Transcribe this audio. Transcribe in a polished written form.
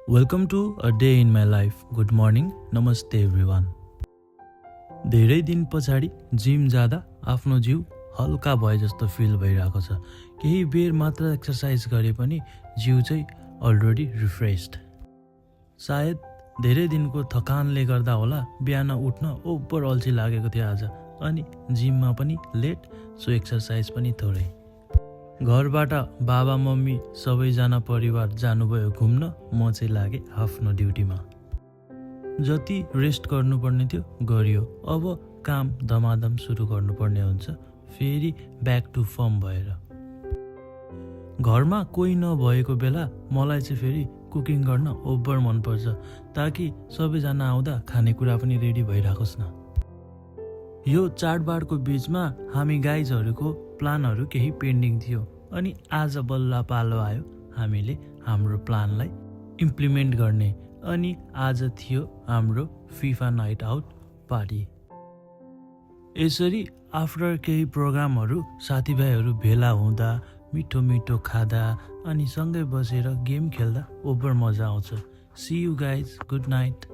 Welcome to a day in my life. Good morning, नमस्ते everyone. धेरै दिन पछाडि जिम जाँदा आफ्नो जिउ हल्का भए जस्तो फिल भइरहेको छ। केही बेर मात्र एक्सर्साइज गरे पनि जिउ चाहिँ अलरेडी रिफ्रेस्ड। सायद धेरै दिनको थकानले गर्दा होला बिहान उठ्न ओभर अल्छी लागेको थियो आज, अनि जिममा पनि लेट, सो एक्सर्साइज पनि थोरै। घरबाट बाबा मम्मी सबैजना परिवार जानुभयो घुम्न, म चाहिँ लागेँ आफ्नो ड्युटीमा। जति रेस्ट गर्नुपर्ने थियो गरियो, अब काम धमाधम सुरु गर्नुपर्ने हुन्छ, फेरि ब्याक टु फर्म भएर। घरमा कोही नभएको बेला मलाई चाहिँ फेरि कुकिङ गर्न ओभर मनपर्छ, ताकि सबैजना आउँदा खानेकुरा पनि रेडी भइराखोस् न। यो चाडबाडको बिचमा हामी गाइजहरूको प्लानहरू केही पेन्डिङ थियो, अनि आज बल्ल पालो आयो हामीले हाम्रो प्लानलाई इम्प्लिमेन्ट गर्ने। अनि आज थियो हाम्रो फिफा नाइट आउट पार्टी। यसरी आफ्टर केही प्रोग्रामहरू साथीभाइहरू भेला हुँदा, मिठो मिठो खाँदा अनि सँगै बसेर गेम खेल्दा ओभर मजा आउँछ। See you guys, good night.